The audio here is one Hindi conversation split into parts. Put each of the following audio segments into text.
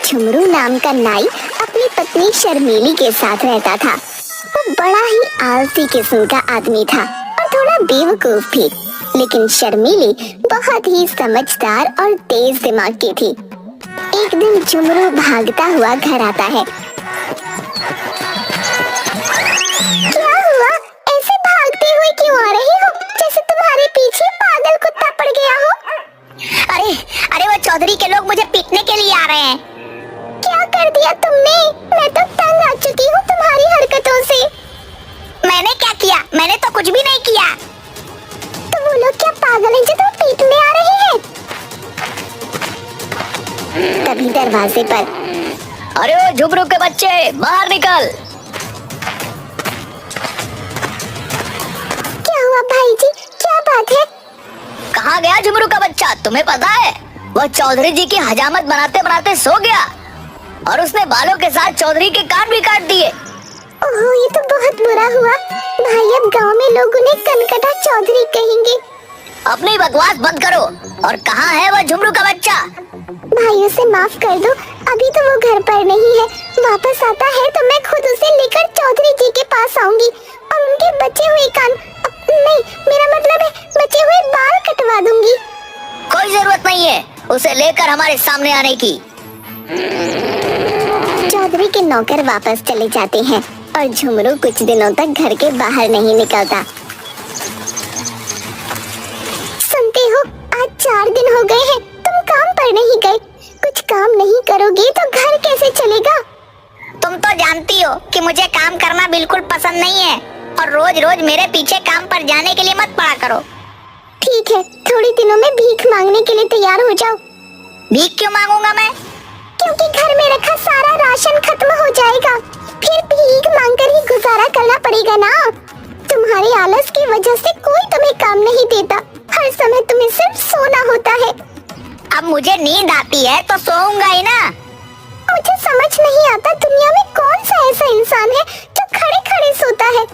झुमरू नाम का नाई अपनी पत्नी शर्मीली के साथ रहता था। वो बड़ा ही आलसी किस्म का आदमी था और थोड़ा बेवकूफ भी, लेकिन शर्मीली बहुत ही समझदार और तेज दिमाग की थी। एक दिन झुमरू भागता हुआ घर आता है। क्या हुआ? ऐसे भागते हुए क्यों आ रही हो, जैसे तुम्हारे पीछे पागल कुत्ता पड़ गया हो? अरे वो चौधरी के लोग मुझे पीटने के लिए आ रहे हैं। क्या कर दिया तुमने? मैं तो तंग आ चुकी हूँ तुम्हारी हरकतों से। मैंने क्या किया? मैंने तो कुछ भी नहीं किया। तो वो लोग क्या पागल हैं जो तुम्हें पीटने आ रहे हैं? तभी दरवाजे पर, अरे वो झुमरू के बच्चे, बाहर निकल। क्या हुआ भाई जी, क्या बात है? कहाँ गया झुमरू का बच्चा? तुम्हें पता है वो चौधरी जी की हजामत बनाते बनाते सो गया और उसने बालों के साथ चौधरी के कान भी काट दिए। ओह, ये तो बहुत बुरा हुआ भाई। अब गांव में लोग उन्हें कनकटा चौधरी कहेंगे। अपनी बकवास बंद करो। और कहाँ है वो झुमरू का बच्चा? भाई उसे माफ कर दो, अभी तो वो घर पर नहीं है। वापस आता है तो मैं खुद उसे लेकर चौधरी जी के पास आऊंगी और उनके बचे हुए कान, नहीं मेरा मतलब है बचे हुए बाल कटवा दूंगी। कोई जरूरत नहीं है उसे लेकर हमारे सामने आने की। चौधरी के नौकर वापस चले जाते हैं और झुमरू कुछ दिनों तक घर के बाहर नहीं निकलता। सुनते हो, आज 4 दिन हो गए हैं तुम काम पर नहीं गए। कुछ काम नहीं करोगे तो घर कैसे चलेगा? तुम तो जानती हो कि मुझे काम करना बिल्कुल पसंद नहीं है और रोज रोज मेरे पीछे काम पर जाने के लिए मत पड़ा करो। ठीक है, थोड़े दिनों में भीख मांगने के लिए तैयार हो जाओ। भीख क्यों मांगूंगा मैं? क्योंकि घर में रखा सारा राशन खत्म हो जाएगा, फिर भीख मांगकर ही गुजारा करना पड़ेगा ना। तुम्हारे आलस की वजह से कोई तुम्हें काम नहीं देता, हर समय तुम्हें सिर्फ सोना होता है। अब मुझे नींद आती है तो सोऊंगा ही ना। मुझे समझ नहीं आता दुनिया में कौन सा ऐसा इंसान है जो खड़े खड़े सोता है।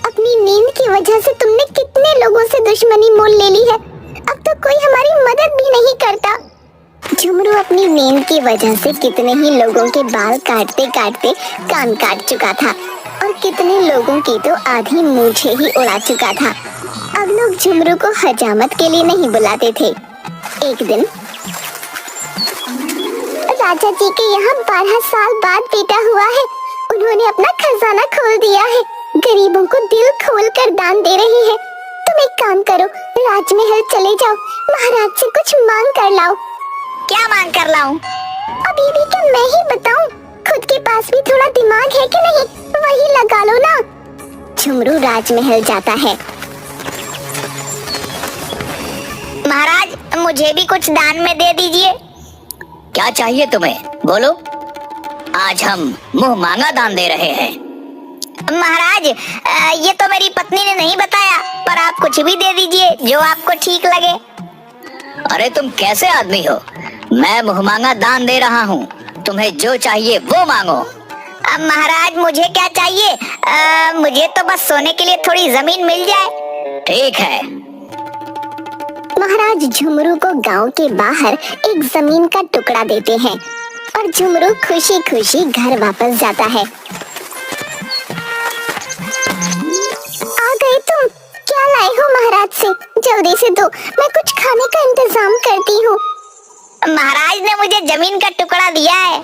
अपनी नींद की वजह से तुमने कितने लोगों से दुश्मनी मोल ले ली है, अब तो कोई हमारी मदद भी नहीं करता। झुमरू अपनी नींद की वजह से कितने ही लोगों के बाल काटते काटते कान काट चुका था और कितने लोगों की तो आधी मूंछें ही उड़ा चुका था। अब लोग झुमरू को हजामत के लिए नहीं बुलाते थे। एक दिन राजा जी के यहाँ 12 साल बाद बेटा हुआ है। उन्होंने अपना खजाना खोल दिया है, गरीबों को दिल खोलकर दान दे रहे हैं। तुम एक काम करो, राजमहल चले जाओ, महाराज से कुछ मांग कर लाओ। क्या मांग कर लाऊं? अभी भी क्या मैं ही बताऊं? खुद के पास भी थोड़ा दिमाग है कि नहीं, वही लगा लो ना। झुमरू राजमहल जाता है। महाराज, मुझे भी कुछ दान में दे दीजिए। क्या चाहिए तुम्हें? बोलो, आज हम मुंह मांगा दान दे रहे हैं। महाराज, ये तो मेरी पत्नी ने नहीं बताया, पर आप कुछ भी दे दीजिए जो आपको ठीक लगे। अरे तुम कैसे आदमी हो? मैं मुंह मांगा दान दे रहा हूँ, तुम्हें जो चाहिए वो मांगो। अब महाराज, मुझे क्या चाहिए? मुझे तो बस सोने के लिए थोड़ी जमीन मिल जाए। ठीक है। महाराज झुमरू को गांव के बाहर एक जमीन का टुकड़ा देते हैं और झुमरू खुशी खुशी घर वापस जाता है। आ गए तुम? क्या लाए हो महाराज से? जल्दी से दो, मैं कुछ खाने का इंतजाम करती हूँ। महाराज ने मुझे जमीन का टुकड़ा दिया है।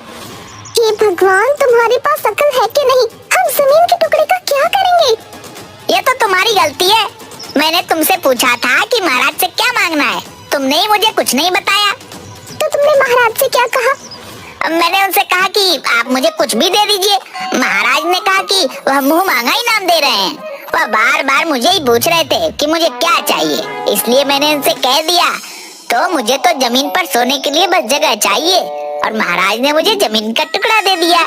हे भगवान, तुम्हारे पास अकल है कि नहीं? हम जमीन के टुकड़े का क्या करेंगे? ये तो तुम्हारी गलती है। मैंने तुमसे पूछा था कि महाराज से क्या मांगना है, तुमने ही मुझे कुछ नहीं बताया। तो तुमने महाराज से क्या कहा? मैंने उनसे कहा कि आप मुझे कुछ भी दे दीजिए। महाराज ने कहा कि वह मुंह मांगा ही नाम दे रहे हैं। वह बार बार मुझे ही पूछ रहे थे कि मुझे क्या चाहिए, इसलिए मैंने उनसे कह दिया तो मुझे तो जमीन पर सोने के लिए बस जगह चाहिए और महाराज ने मुझे जमीन का टुकड़ा दे दिया।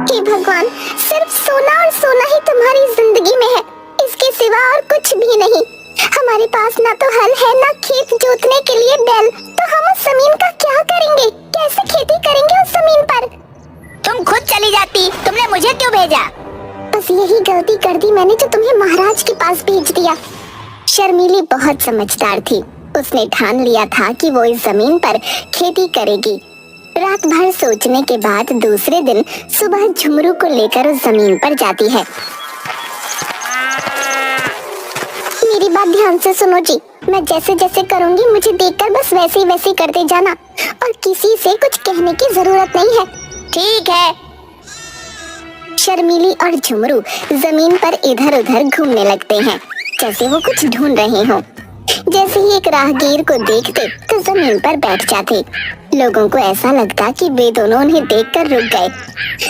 हे भगवान, सिर्फ सोना और सोना ही तुम्हारी जिंदगी में है, इसके सिवा और कुछ भी नहीं। हमारे पास ना तो हल है ना खेत जोतने के लिए बैल, तो हम उस जमीन का क्या करेंगे? कैसे खेती करेंगे उस जमीन पर? तुम खुद चली जाती, तुमने मुझे क्यों भेजा? बस यही गलती कर दी मैंने जो तुम्हें महाराज के पास भेज दिया। शर्मीली बहुत समझदार थी, उसने ठान लिया था कि वो इस जमीन पर खेती करेगी। रात भर सोचने के बाद दूसरे दिन सुबह झुमरू को लेकर उस जमीन पर जाती है। मेरी बात ध्यान से सुनो जी, मैं जैसे जैसे करूंगी मुझे देखकर बस वैसे ही वैसे करते जाना और किसी से कुछ कहने की जरूरत नहीं है। ठीक है। शर्मीली और झुमरू जमीन पर इधर उधर घूमने लगते हैं जैसे वो कुछ ढूंढ रहे हों। जैसे ही एक राहगीर को देखते तो जमीन पर बैठ जाते। लोगों को ऐसा लगता कि वे दोनों उन्हें देखकर रुक गए।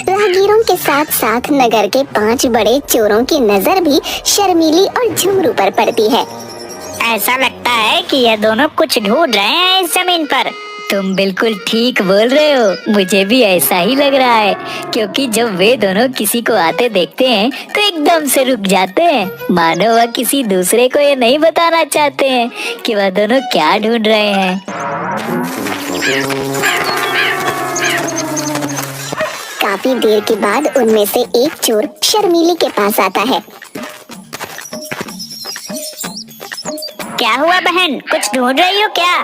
राहगीरों के साथ साथ नगर के 5 बड़े चोरों की नजर भी शर्मीली और झुमरू पर पड़ती है। ऐसा लगता है कि ये दोनों कुछ ढूंढ रहे हैं इस जमीन पर। तुम बिल्कुल ठीक बोल रहे हो, मुझे भी ऐसा ही लग रहा है, क्योंकि जब वे दोनों किसी को आते देखते हैं तो एकदम से रुक जाते हैं, मानो वह किसी दूसरे को ये नहीं बताना चाहते हैं कि वह दोनों क्या ढूंढ रहे हैं। काफी देर के बाद उनमें से एक चोर शर्मीली के पास आता है। क्या हुआ बहन, कुछ ढूंढ रही हो क्या?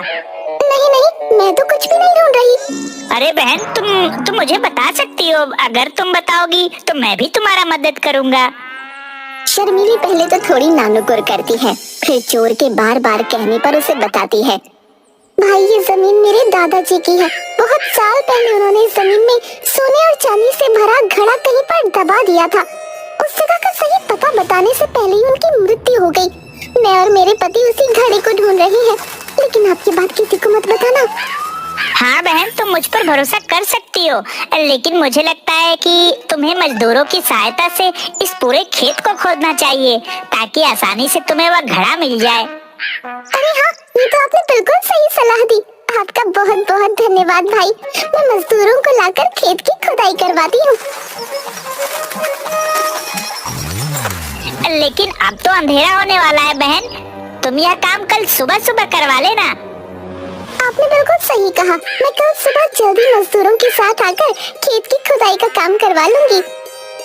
नहीं नहीं, मैं तो कुछ भी नहीं ढूंढ रही। अरे बहन, तुम मुझे बता सकती हो। अगर तुम बताओगी तो मैं भी तुम्हारा मदद करूँगा। शर्मीली पहले तो थोड़ी नानुकुर करती है, फिर चोर के बार बार कहने पर उसे बताती है। भाई, ये जमीन मेरे दादाजी की है। बहुत साल पहले उन्होंने इस जमीन में सोने और चांदी से भरा घड़ा कहीं पर दबा दिया था। उस जगह का सही पता बताने से पहले ही उनकी मृत्यु हो गई। मैं और मेरे पति उसी घड़े को ढूंढ रहे हैं, लेकिन आपकी बात किसी को मत बताना। हाँ बहन, तुम मुझ पर भरोसा कर सकती हो, लेकिन मुझे लगता है कि तुम्हें मजदूरों की सहायता से इस पूरे खेत को खोदना चाहिए, ताकि आसानी से तुम्हें वह घड़ा मिल जाए। अरे हाँ, ये तो आपने बिल्कुल सही सलाह दी। आपका बहुत बहुत धन्यवाद भाई। मैं मजदूरों को लाकर खेत की खुदाई करवाती हूँ। लेकिन अब तो अंधेरा होने वाला है बहन, तुम यह काम कल सुबह सुबह करवा लेना। आपने बिल्कुल सही कहा। मैं कल सुबह जल्दी मजदूरों के साथ आकर खेत की खुदाई का काम करवा लूंगी।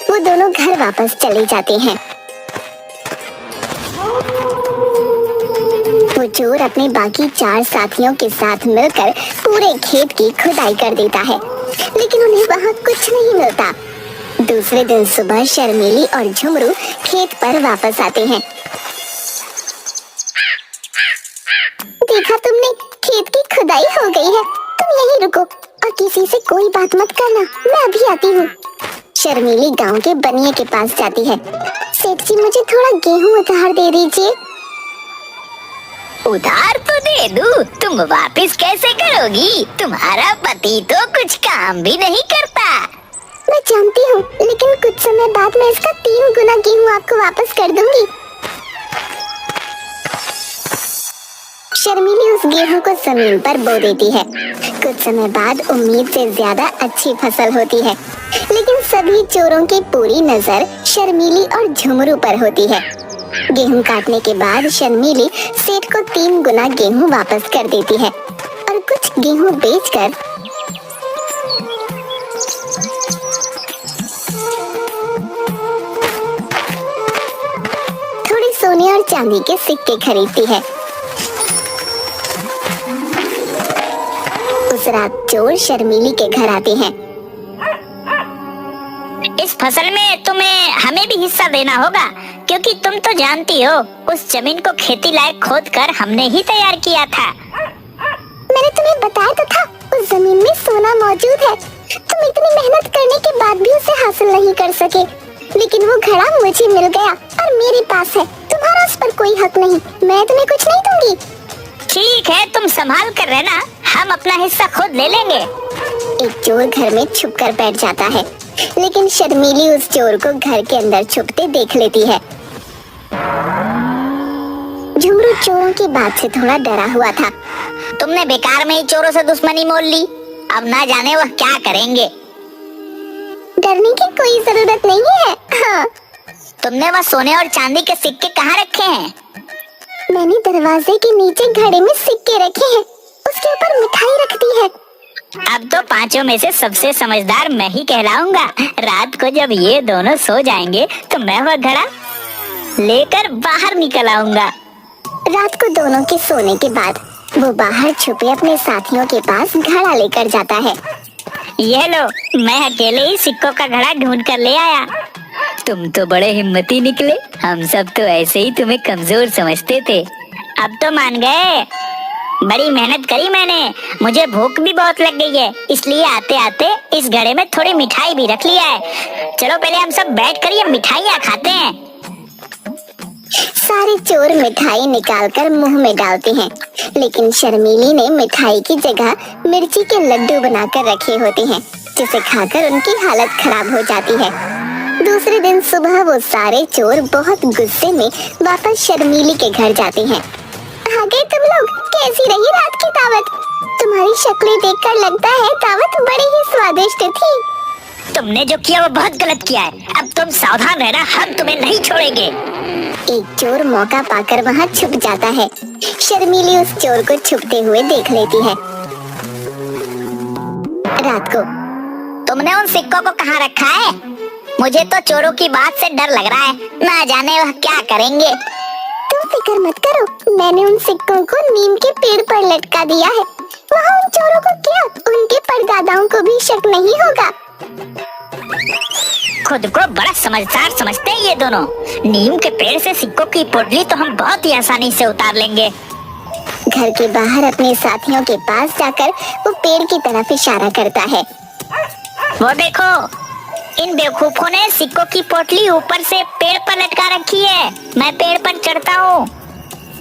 वो दोनों घर वापस चले जाते हैं। वो चोर अपने बाकी 4 साथियों के साथ मिलकर पूरे खेत की खुदाई कर देता है, लेकिन उन्हें वहाँ कुछ नहीं मिलता। दूसरे दिन सुबह शर्मीली और झुमरू खेत पर वापस आते हैं। देखा तुमने, खेत की खुदाई हो गई है। तुम यहीं रुको और किसी से कोई बात मत करना, मैं अभी आती हूँ। शर्मीली गांव के बनिए के पास जाती है। सेठ जी, मुझे थोड़ा गेहूं उधार दे दीजिए। उधार तो दे दूं, तुम वापस कैसे करोगी? तुम्हारा पति तो कुछ काम भी नहीं करता। मैं जानती हूँ, लेकिन कुछ समय बाद मैं इसका 3 गुना गेहूं आपको वापस कर दूंगी। शर्मीली उस गेहूं को जमीन पर बो देती है। कुछ समय बाद उम्मीद से ज्यादा अच्छी फसल होती है, लेकिन सभी चोरों की पूरी नजर शर्मीली और झुमरू पर होती है। गेहूं काटने के बाद शर्मीली सेठ को 3 गुना गेहूं वापस कर देती है और कुछ गेहूं बेचकर थोड़ी सोने और चांदी के सिक्के खरीदती है। उस रात चोर शर्मीली के घर आते हैं। इस फसल में तुम्हें हमें भी हिस्सा देना होगा, क्योंकि तुम तो जानती हो उस जमीन को खेती लायक खोद कर हमने ही तैयार किया था। मैंने तुम्हें बताया तो था, उस जमीन में सोना मौजूद है। तुम इतनी मेहनत करने के बाद भी उसे हासिल नहीं कर सके, लेकिन वो घड़ा मुझे मिल गया और मेरे पास है। तुम्हारा उस पर कोई हक नहीं। मैं तुम्हें कुछ नहीं दूंगी। ठीक है, तुम संभाल कर रहना, हम अपना हिस्सा खुद ले लेंगे। एक चोर घर में छुप कर बैठ जाता है, लेकिन शर्मीली उस चोर को घर के अंदर छुपते देख लेती है। झुमरू चोरों की बात से थोड़ा डरा हुआ था। तुमने बेकार में ही चोरों से दुश्मनी मोल ली, अब ना जाने वह क्या करेंगे। डरने की कोई जरूरत नहीं है। हाँ। तुमने वह सोने और चांदी के सिक्के कहाँ रखे हैं? मैंने दरवाजे के नीचे घड़े में सिक्के रखे हैं, उसके ऊपर मिठाई रख दी है। अब तो 5 में से सबसे समझदार मैं ही कहलाऊंगा। रात को जब ये दोनों सो जाएंगे तो मैं वह घड़ा लेकर बाहर निकल आऊंगा। रात को दोनों के सोने के बाद वो बाहर छुपे अपने साथियों के पास घड़ा लेकर जाता है। ये लो, मैं अकेले ही सिक्कों का घड़ा ढूंढ कर ले आया। तुम तो बड़े हिम्मती निकले, हम सब तो ऐसे ही तुम्हें कमजोर समझते थे। अब तो मान गए। बड़ी मेहनत करी मैंने, मुझे भूख भी बहुत लग गई है, इसलिए आते आते इस घड़े में थोड़ी मिठाई भी रख लिया है। चलो पहले हम सब बैठ कर ये मिठाइयाँ खाते हैं। सारे चोर मिठाई निकालकर मुंह में डालते हैं, लेकिन शर्मीली ने मिठाई की जगह मिर्ची के लड्डू बनाकर रखे होते हैं, जिसे खाकर उनकी हालत खराब हो जाती है। दूसरे दिन सुबह वो सारे चोर बहुत गुस्से में वापस शर्मीली के घर जाते हैं। आ गए तुम लोग, कैसी रही रात की दावत? तुम्हारी शक्लें देखकर लगता है दावत बड़ी ही स्वादिष्ट थी। तुमने जो किया वो बहुत गलत किया है, अब तुम सावधान रहना, हम तुम्हें नहीं छोड़ेंगे। एक चोर मौका पाकर वहाँ छुप जाता है। शर्मीली उस चोर को छुपते हुए देख लेती है। रात को तुमने उन सिक्कों को कहाँ रखा है? मुझे तो चोरों की बात से डर लग रहा है, ना जाने वह क्या करेंगे। तुम फिक्र मत करो, मैंने उन सिक्कों को नीम के पेड़ पर लटका दिया है। वहाँ उन चोरों को क्या, उनके परदादाओं को भी शक नहीं होगा। खुद को बड़ा समझदार समझते हैं ये दोनों। नीम के पेड़ से सिक्कों की पोटली तो हम बहुत ही आसानी से उतार लेंगे। घर के बाहर अपने साथियों के पास जाकर वो पेड़ की तरफ इशारा करता है। वो देखो, इन बेवकूफों ने सिक्कों की पोटली ऊपर से पेड़ पर लटका रखी है। मैं पेड़ पर चढ़ता हूँ।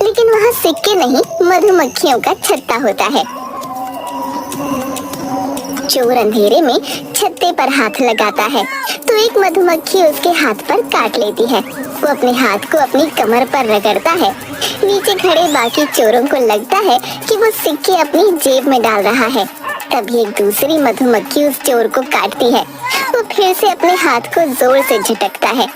लेकिन वहाँ सिक्के नहीं, मधुमक्खियों का छत्ता होता है। चोर अंधेरे में छत्ते पर हाथ लगाता है तो एक मधुमक्खी उसके हाथ पर काट लेती है। वो अपने हाथ को अपनी कमर पर रगड़ता है। नीचे खड़े बाकी चोरों को लगता है कि वो सिक्के अपनी जेब में डाल रहा है। तभी एक दूसरी मधुमक्खी उस चोर को काटती है। वो फिर से अपने हाथ को जोर से झटकता है।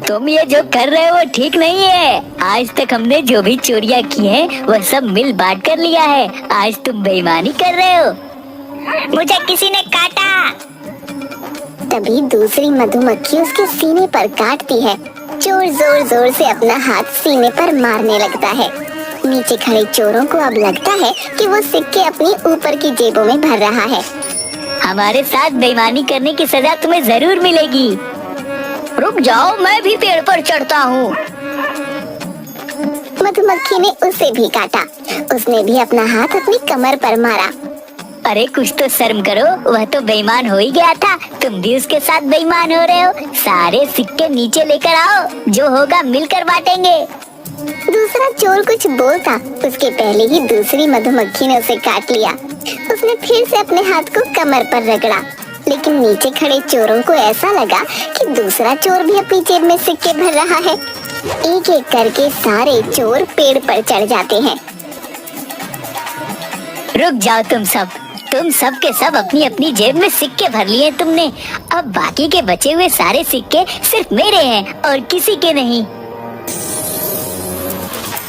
तुम ये जो कर रहे हो ठीक नहीं है। आज तक हमने जो भी चोरियां की हैं, वह सब मिल बांट कर लिया है। आज तुम बेईमानी कर रहे हो। मुझे किसी ने काटा। तभी दूसरी मधुमक्खी उसके सीने पर काटती है। चोर जोर जोर से अपना हाथ सीने पर मारने लगता है। नीचे खड़े चोरों को अब लगता है कि वो सिक्के अपनी ऊपर की जेबों में भर रहा है। हमारे साथ बेईमानी करने की सजा तुम्हें जरूर मिलेगी। रुक जाओ, मैं भी पेड़ पर चढ़ता हूँ। मधुमक्खी ने उसे भी काटा। उसने भी अपना हाथ अपनी कमर पर मारा। अरे कुछ तो शर्म करो, वह तो बेईमान हो ही गया था, तुम भी उसके साथ बेईमान हो रहे हो। सारे सिक्के नीचे लेकर आओ, जो होगा मिलकर बांटेंगे। दूसरा चोर कुछ बोलता, उसके पहले ही दूसरी मधुमक्खी ने उसे काट लिया। उसने फिर से अपने हाथ को कमर पर रगड़ा, लेकिन नीचे खड़े चोरों को ऐसा लगा कि दूसरा चोर भी अपनी जेब में सिक्के भर रहा है। एक एक करके सारे चोर पेड़ पर चढ़ जाते हैं। रुक जाओ तुम सब के सब अपनी अपनी जेब में सिक्के भर लिए तुमने। अब बाकी के बचे हुए सारे सिक्के सिर्फ मेरे हैं और किसी के नहीं।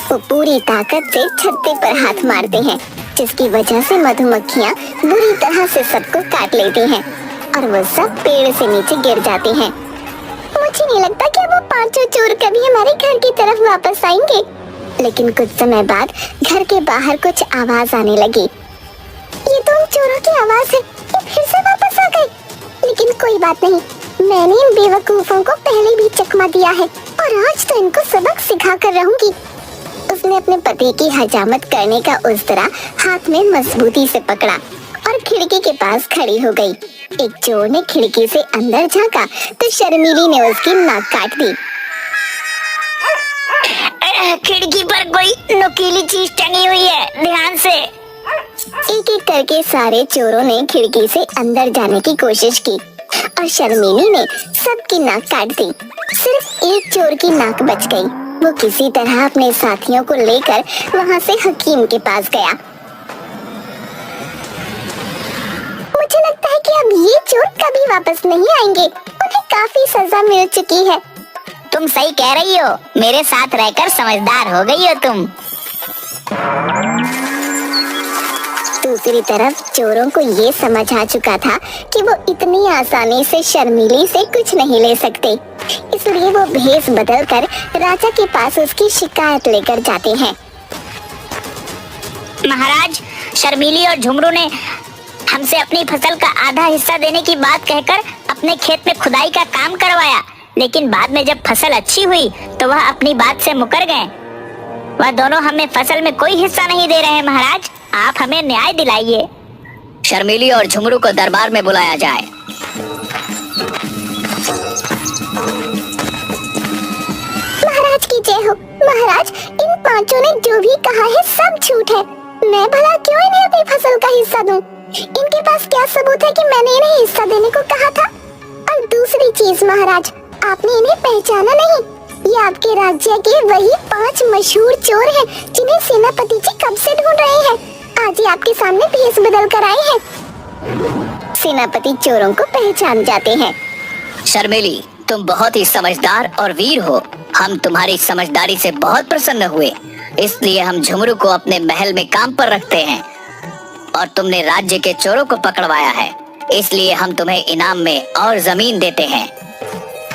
वो पूरी ताकत से छत्ते पर हाथ मारते हैं, जिसकी वजह से मधुमक्खियाँ बुरी तरह से सबको काट लेती हैं और वो सब पेड़ से नीचे गिर जाते हैं। मुझे नहीं लगता कि वो पांचों चोर कभी हमारे घर की तरफ वापस आएंगे। लेकिन कुछ समय बाद घर के बाहर कुछ आवाज आने लगी। ये तो उन चोरों की आवाज है, ये फिर से वापस आ गए। लेकिन कोई बात नहीं, मैंने इन बेवकूफों को पहले भी चकमा दिया है और आज तो इनको सबक सिखा कर रहूंगी। उसने अपने पति की हजामत करने का उस्तरा हाथ में मजबूती से पकड़ा और खिड़की के पास खड़ी हो गई। एक चोर ने खिड़की से अंदर झांका तो शर्मीली ने उसकी नाक काट दी। खिड़की पर कोई नुकीली चीज टंगी हुई है, ध्यान से। एक एक करके सारे चोरों ने खिड़की से अंदर जाने की कोशिश की और शर्मीली ने सबकी नाक काट दी। सिर्फ एक चोर की नाक बच गई। वो किसी तरह अपने साथियों को लेकर वहाँ से हकीम के पास गया। मुझे लगता है कि अब ये चोर कभी वापस नहीं आएंगे, उन्हें काफी सजा मिल चुकी है। तुम सही कह रही हो, मेरे साथ रहकर समझदार हो गई हो तुम। दूसरी तरफ चोरों को ये समझ आ चुका था कि वो इतनी आसानी से शर्मीली से कुछ नहीं ले सकते, इसलिए वो भेष बदलकर राजा के पास उसकी शिकायत लेकर जाते हैं। महाराज, शर्मीली और झुमरू ने हमसे अपनी फसल का आधा हिस्सा देने की बात कहकर अपने खेत में खुदाई का काम करवाया, लेकिन बाद में जब फसल अच्छी हुई तो वह अपनी बात से मुकर गए। वह दोनों हमें फसल में कोई हिस्सा नहीं दे रहे हैं महाराज, आप हमें न्याय दिलाइए। शर्मिली और झुमरू को दरबार में बुलाया जाए। महाराज की जय हो। महाराज, इन पांचों ने जो भी कहा है सब झूठ है। मैं भला क्यों इन्हें अपनी फसल का हिस्सा दूं? इनके पास क्या सबूत है कि मैंने इन्हें हिस्सा देने को कहा था? और दूसरी चीज महाराज, आपने इन्हें पहचाना नहीं। ये आपके राज्य के वही 5 मशहूर चोर हैं जिन्हें सेनापति जी कब से ढूंढ रहे हैं। आज ही आपके सामने भेष बदल कर आए हैं। सेनापति चोरों को पहचान जाते हैं। शर्मिली, तुम बहुत ही समझदार और वीर हो। हम तुम्हारी समझदारी से बहुत प्रसन्न हुए, इसलिए हम झुमरू को अपने महल में काम पर रखते हैं। और तुमने राज्य के चोरों को पकड़वाया है, इसलिए हम तुम्हें इनाम में और जमीन देते हैं।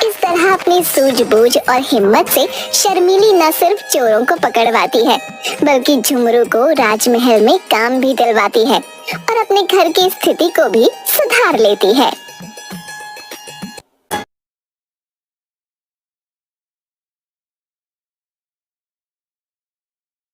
इस तरह अपनी सूझबूझ और हिम्मत से शर्मिली न सिर्फ चोरों को पकड़वाती है, बल्कि झुमरू को राजमहल में काम भी दिलवाती है और अपने घर की स्थिति को भी सुधार लेती है।